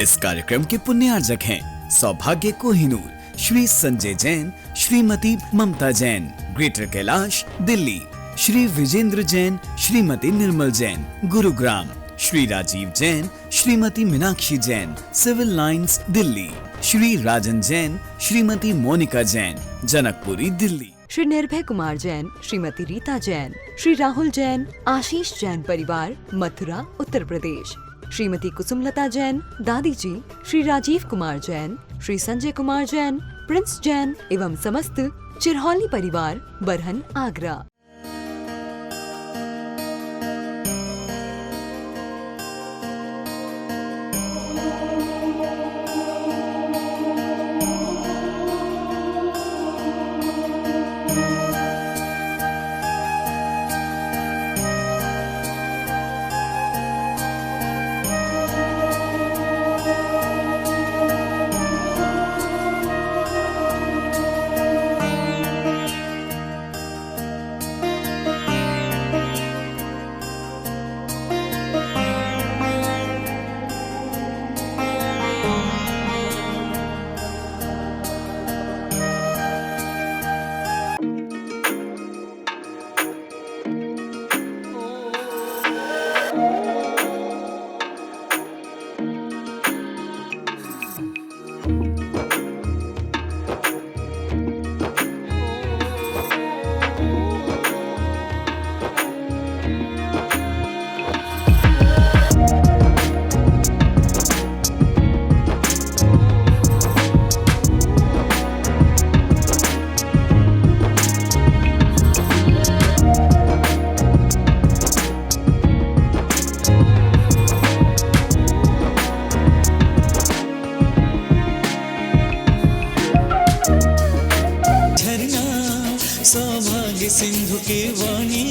इस कार्यक्रम के पुण्यार्जक हैं सौभाग्य कोहिनूर, श्री संजय जैन, श्रीमती ममता Jain, greater Kailash Delhi, Shri Vijendra Jain, Shrimati Nirmal Jain, Gurugram, Shri Rajiv Jain, Shrimati Meenakshi Jain, civil lines Delhi, Shri राजन जैन, श्रीमती मोनिका जैन, जनकपुरी दिल्ली, श्री निर्भय कुमार जैन, श्रीमती रीता जैन, श्री राहुल जैन, आशीष जैन परिवार, मथुरा उत्तर प्रदेश, श्रीमती कुसुमलता जैन, दादी जी, श्री राजीव कुमार जैन, श्री संजय कुमार जैन, प्रिंस जैन एवं समस्त चिरहौली परिवार, बरहन आगरा। सौभाग्य सिंधु की वाणी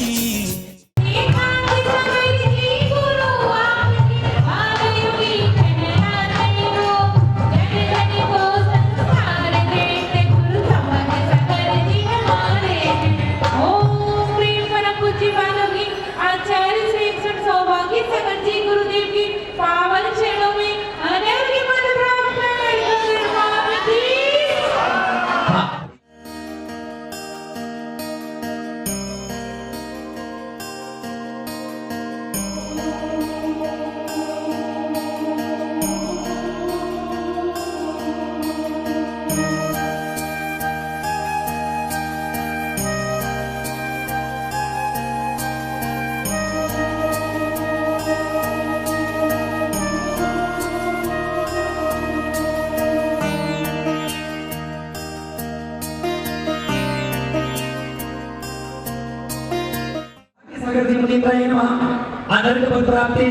प्राप्ति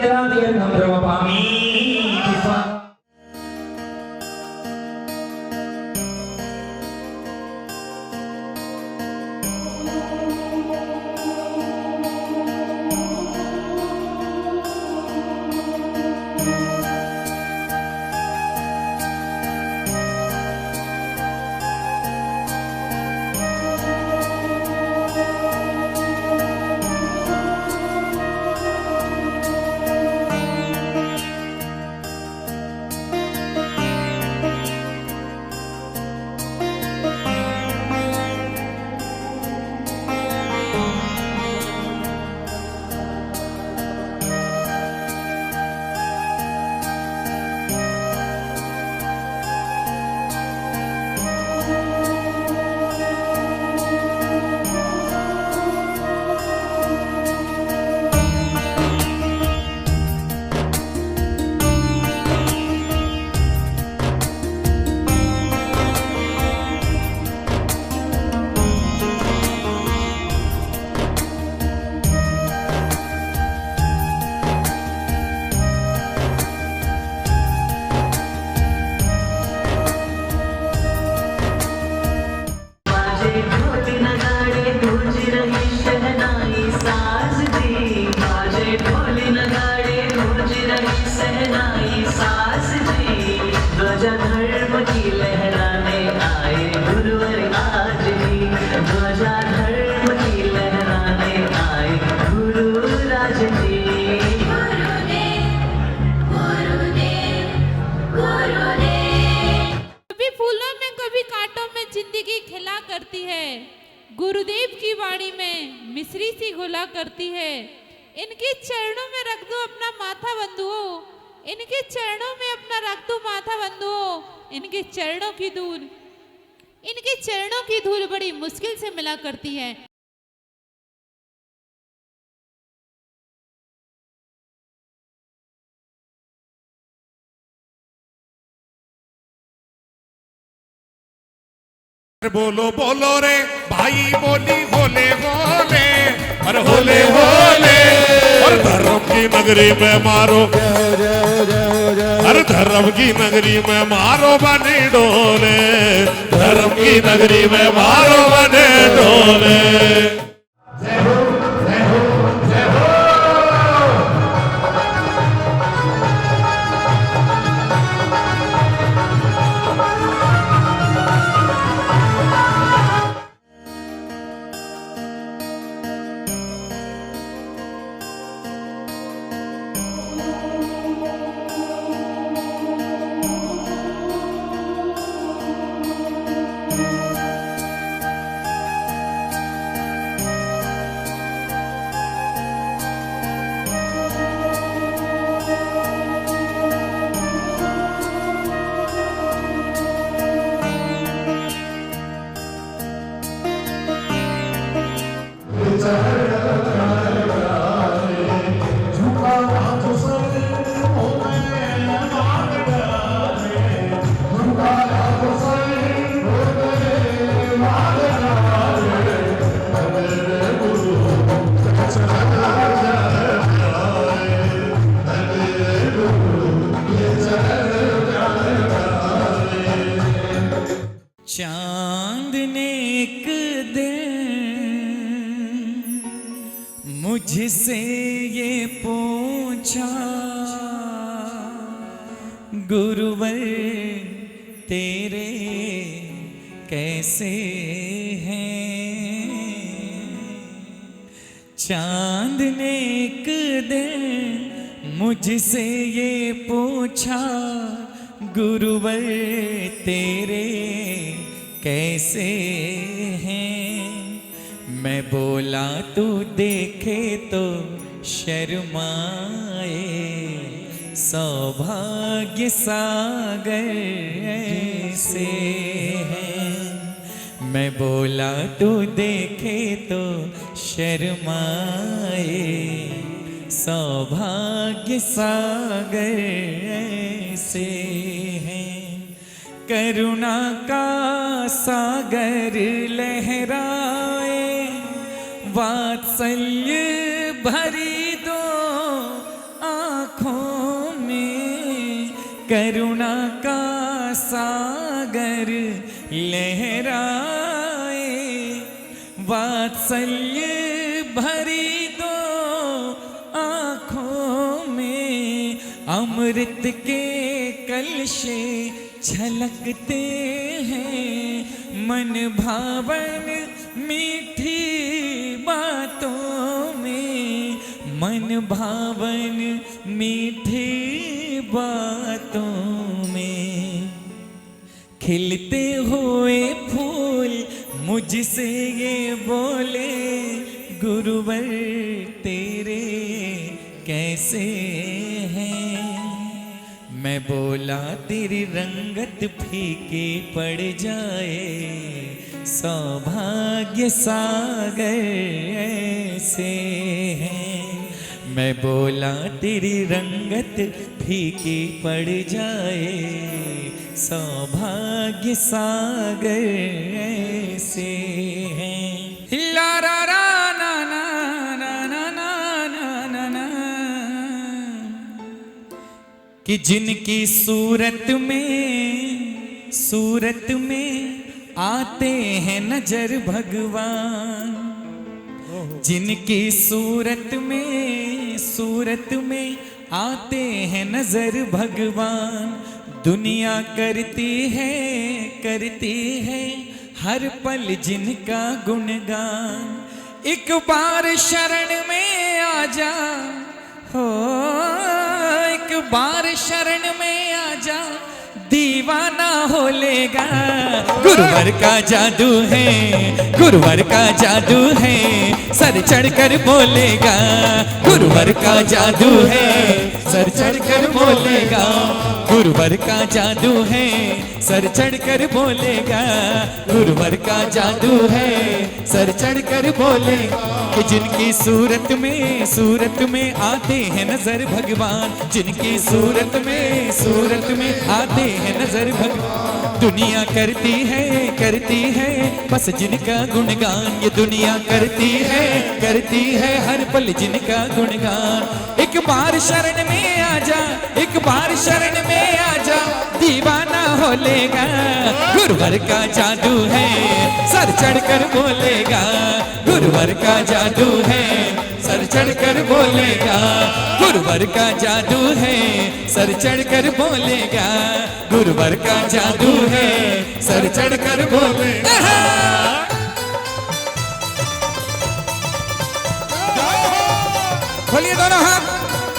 गुरुदेव की वाणी में मिश्री सी घुला करती है। इनके चरणों में रख दो अपना माथा बंधुओं, इनके चरणों में अपना रख दो माथा बंधुओं। इनके चरणों की धूल बड़ी मुश्किल से मिला करती है। बोलो बोलो रे भाई बोली होले होले, अरे होले होले। और धर्म की नगरी में मारो, अरे धर्म की नगरी में मारो बने डोले, धर्म की नगरी में मारो बने डोले। जय हो जय हो जय हो। चांद ने एक दिन मुझसे ये पूछा, गुरुवर तेरे कैसे हैं। चांद ने एक दिन मुझसे ये पूछा, गुरुवर तेरे कैसे हैं। मैं बोला तू देखे तो शर्माए, सौभाग्य सागर ऐसे हैं। मैं बोला तू देखे तो शर्माए, सौभाग्य सागर ऐसे हैं। करुणा का सागर लहराए, वात्सल्य भरी दो आँखों में। करुणा का सागर लहराए, वात्सल्य भरी दो आँखों में। अमृत के कलशे छलकते हैं, मन भावन मीठी बातों में। मन भावन मीठी बातों में। खिलते हुए फूल मुझसे ये बोले, गुरुवर तेरे कैसे हैं। मैं बोला तेरी रंगत फीकी पड़ जाए, सौभाग्य सागर ऐसे हैं। मैं बोला तेरी रंगत फीकी पड़ जाए, सौभाग्य सागर ऐसे हैं। ला रा रा ना ना ना ना ना ना ना। कि जिनकी सूरत में आते हैं नजर भगवान। जिनकी सूरत में आते हैं नजर भगवान। दुनिया करती है हर पल जिनका गुणगान। एक बार शरण में आ जा हो, एक बार शरण में आ जा, दीवाना हो लेगा। गुरुवर का जादू है, गुरुवर का जादू है, सर चढ़कर बोलेगा। गुरुवर का जादू है, सर चढ़कर बोलेगा। गुरुवर का जादू है, सर चढ़कर बोलेगा। गुरुवर का जादू है, सर चढ़कर बोलेगा। कि जिनकी सूरत में आते हैं नजर भगवान, जिनकी सूरत में आते हैं नजर भगवान। दुनिया करती है बस जिनका गुणगान। ये दुनिया करती है हर पल जिनका गुणगान। एक बार शरण में आ जा, एक बार शरण में आ जा, दीवाना हो लेगा। गुरुवर का जादू है, सर चढ़कर बोलेगा। गुरुवर का जादू है, सर चढ़कर बोलेगा। गुरुवर का जादू है, सर चढ़कर बोलेगा। गुरुवर का जादू है, सर चढ़कर बोलेगा। खोलिए दोनों हाथ।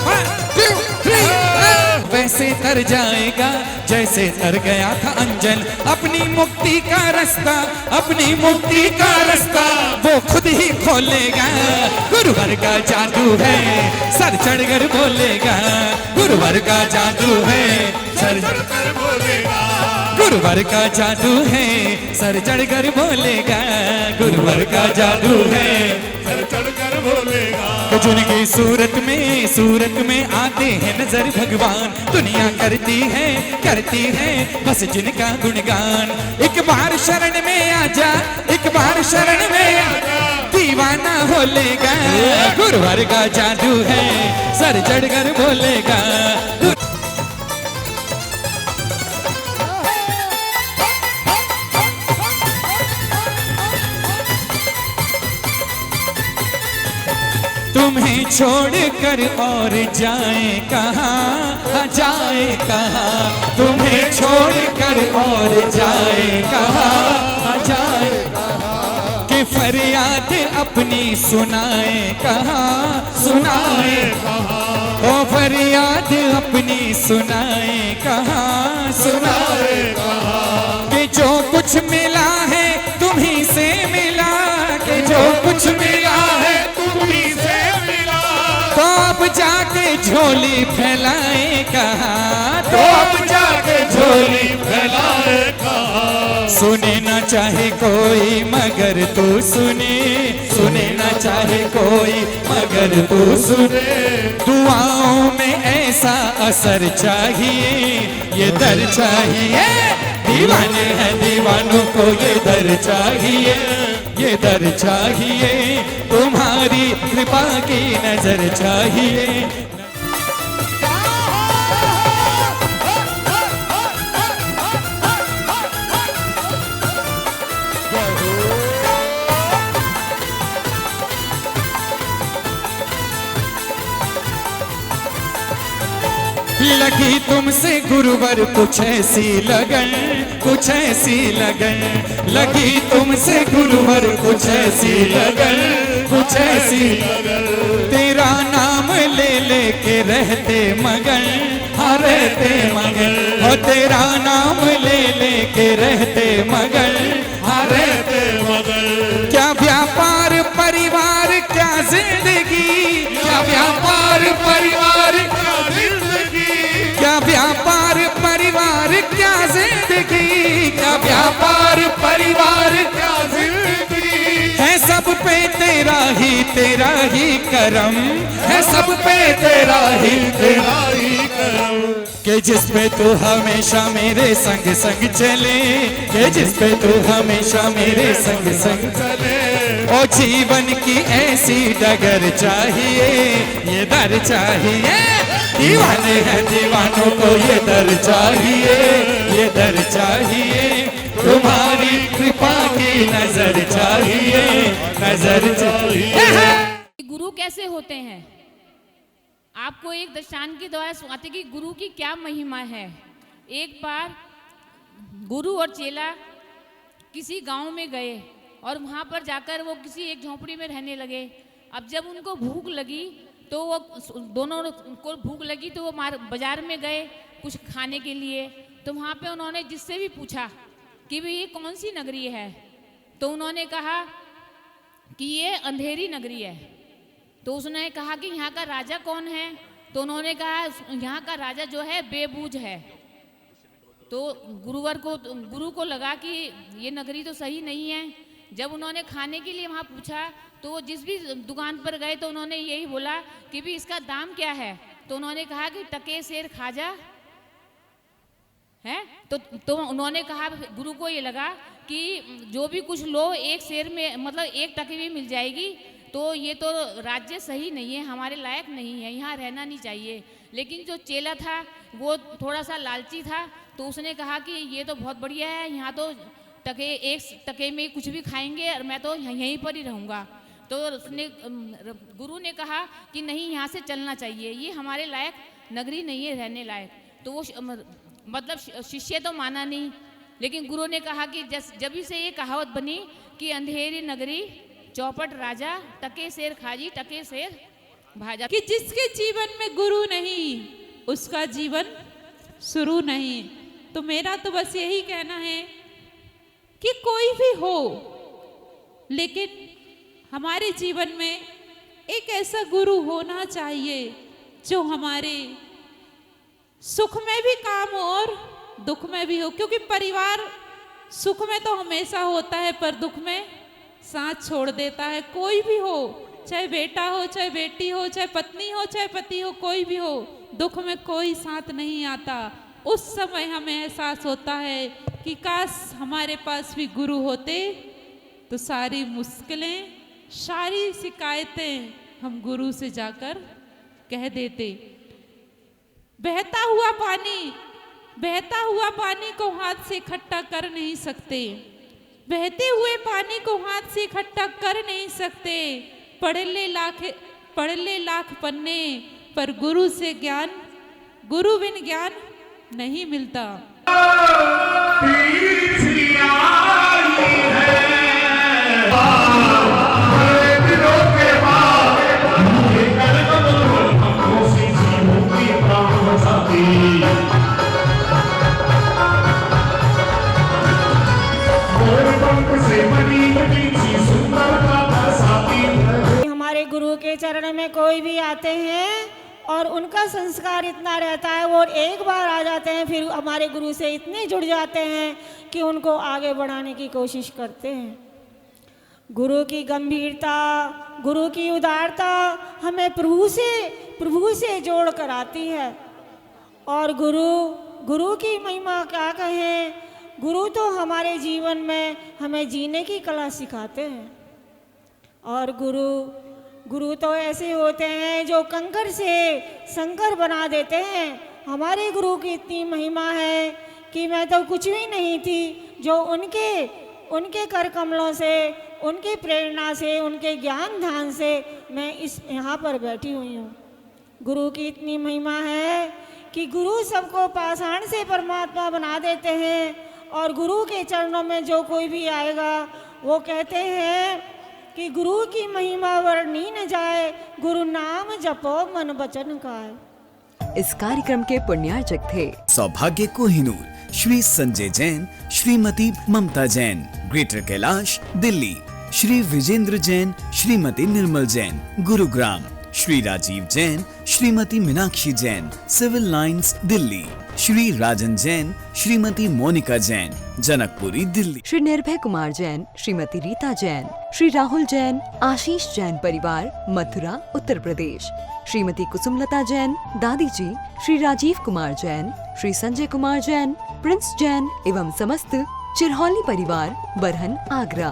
1 2 3 वैसे तर जाएगा जैसे तर गया था अंजन। अपनी मुक्ति का रास्ता, अपनी मुक्ति का रास्ता वो खुद ही खोलेगा। गुरुवर का जादू है, सर चढ़कर बोलेगा। गुरुवर का जादू है, सर चढ़कर बोलेगा। गुरुवर का जादू है, सर चढ़कर बोलेगा। गुरुवर का जादू है, सर चढ़कर बोलेगा। तो जिनकी सूरत में आते हैं नजर भगवान। दुनिया करती है बस जिनका गुणगान। एक बार शरण में आ जा, एक बार शरण में आ जा, दीवाना हो लेगा। गुरुवर का जादू है, सर चढ़कर बोलेगा। तुम्हें छोड़कर और जाए कहाँ, जाए कहाँ। तुम्हें छोड़कर और जाए कहाँ, जाए कहाँ। कि फरियाद अपनी सुनाए कहाँ, सुनाए कहाँ। ओ फरियाद अपनी सुनाए कहाँ, सुनाए कहाँ। कि जो कुछ मिला है तुम्हीं से मिला, कि जो कुछ मिला है तुम्हीं से मिला। तो अब जाके झोली फैलाए कहाँ, तो अब जाके झोली फैलाए कहाँ। सुने ना चाहे कोई मगर तू सुने, सुने ना चाहे कोई मगर तू सुने। दुआओं में ऐसा असर चाहिए, ये दर चाहिए। दीवाने हैं दीवानों को ये दर चाहिए, ये दर चाहिए। तुम्हारी कृपा की नजर चाहिए। लगी तुमसे गुरुवर कुछ ऐसी लगन, कुछ ऐसी लगन। लगी तुमसे गुरुवर कुछ ऐसी लगन, कुछ ऐसी लगन। तेरा नाम ले लेके रहते मगन, हाँ रहते मगन। और तेरा नाम ले लेके रहते मगन, हाँ रहते मगन। क्या व्यापार परिवार क्या जिंदगी, क्या व्यापार परिवार क्या जिंदगी। क्या व्यापार परिवार क्या जिंदगी, क्या व्यापार परिवार क्या जिंदगी। है सब पे तेरा ही करम, है सब पे तेरा ही करम। कि जिस पे तू हमेशा मेरे संग संग चले, कि जिस पे तू हमेशा मेरे संग संग चले। ओ जीवन की ऐसी डगर चाहिए, ये दर चाहिए। दीवाने हैं दीवानों को ये दर चाहिए, ये दर चाहिए। तुम्हारी कृपा की नजर चाहिए, नजर चाहिए। गुरु कैसे होते हैं? आपको एक दृष्टांत के द्वारा सुनाते कि गुरु की क्या महिमा है। एक बार गुरु और चेला किसी गांव में गए और वहां पर जाकर वो किसी एक झोंपड़ी में रहने लगे। अब जब उनको भूख लगी तो वो दोनों को भूख लगी तो वो बाजार में गए कुछ खाने के लिए। तो वहाँ पे उन्होंने जिससे भी पूछा कि भी ये कौन सी नगरी है। तो उन्होंने कहा कि ये अंधेरी नगरी है। तो उसने कहा कि यहाँ का राजा कौन है। तो उन्होंने कहा यहाँ का राजा जो है बेबूझ है। तो गुरु को लगा कि ये नगरी तो सही नहीं है। जब उन्होंने खाने के लिए वहाँ पूछा तो वो जिस भी दुकान पर गए तो उन्होंने यही बोला कि भी इसका दाम क्या है। तो उन्होंने कहा कि टके सेर खाजा है। तो उन्होंने कहा, गुरु को ये लगा कि जो भी कुछ लो एक सेर में मतलब 1 टके भी मिल जाएगी, तो ये तो राज्य सही नहीं है, हमारे लायक नहीं है, यहाँ रहना नहीं चाहिए। लेकिन जो चेला था वो थोड़ा सा लालची था, तो उसने कहा कि ये तो बहुत बढ़िया है, यहाँ तो 1 टके में कुछ भी खाएंगे और मैं तो यहीं पर ही रहूँगा। तो उसने गुरु ने कहा कि नहीं, यहाँ से चलना चाहिए, ये हमारे लायक नगरी नहीं है, रहने लायक। तो वो मतलब शिष्य तो माना नहीं, लेकिन गुरु ने कहा कि जब से ये कहावत बनी कि अंधेरी नगरी चौपट राजा, टके सेर खाजी टके सेर भाजा, कि जिसके जीवन में गुरु नहीं उसका जीवन शुरू नहीं। तो मेरा तो बस यही कहना है कि कोई भी हो, लेकिन हमारे जीवन में एक ऐसा गुरु होना चाहिए जो हमारे सुख में भी काम हो और दुख में भी हो। क्योंकि परिवार सुख में तो हमेशा होता है पर दुख में साथ छोड़ देता है। कोई भी हो, चाहे बेटा हो, चाहे बेटी हो, चाहे पत्नी हो, चाहे पति हो, कोई भी हो, दुख में कोई साथ नहीं आता। उस समय हमें एहसास होता है कि काश हमारे पास भी गुरु होते तो सारी मुश्किलें, सारी शिकायतें हम गुरु से जाकर कह देते। बहता हुआ पानी को हाथ से इकट्ठा कर नहीं सकते, बहते हुए पानी को हाथ से इकट्ठा कर नहीं सकते। पढ़ ले लाख पन्ने पर गुरु बिन ज्ञान नहीं मिलता। हमारे गुरु के चरण में कोई भी आते हैं और उनका संस्कार इतना रहता है, वो एक बार आ जाते हैं फिर हमारे गुरु से इतने जुड़ जाते हैं कि उनको आगे बढ़ाने की कोशिश करते हैं। गुरु की गंभीरता, गुरु की उदारता हमें प्रभु से जोड़ कर आती है। और गुरु की महिमा क्या कहें। गुरु तो हमारे जीवन में हमें जीने की कला सिखाते हैं। और गुरु तो ऐसे होते हैं जो कंकर से शंकर बना देते हैं। हमारे गुरु की इतनी महिमा है कि मैं तो कुछ भी नहीं थी, जो उनके कर कमलों से, उनकी प्रेरणा से, उनके ज्ञान ध्यान से मैं यहाँ पर बैठी हुई हूँ। गुरु की इतनी महिमा है कि गुरु सबको पाषाण से परमात्मा बना देते हैं। और गुरु के चरणों में जो कोई भी आएगा वो कहते हैं कि गुरु की महिमा वर्णी न जाए, गुरु नाम जपो मन वचन खाए। इस कार्यक्रम के पुण्यार्चक थे सौभाग्य कोहिनूर, श्री संजय जैन, श्रीमती ममता Jain, greater Kailash, Delhi, Shri Vijendra Jain, Shrimati Nirmal Jain, Gurugram, Shri Rajiv Jain, Shrimati Meenakshi Jain, civil lines, Delhi, Shri राजन जैन, श्रीमती मोनिका जैन, जनकपुरी, दिल्ली, श्री निर्भय कुमार जैन, श्रीमती रीता जैन, श्री राहुल जैन, आशीष जैन परिवार, मथुरा, उत्तर प्रदेश, श्रीमती कुसुमलता जैन, दादी जी, श्री राजीव कुमार जैन, श्री संजय कुमार जैन, प्रिंस जैन एवं समस्त चिरहौली परिवार, बरहन, आगरा।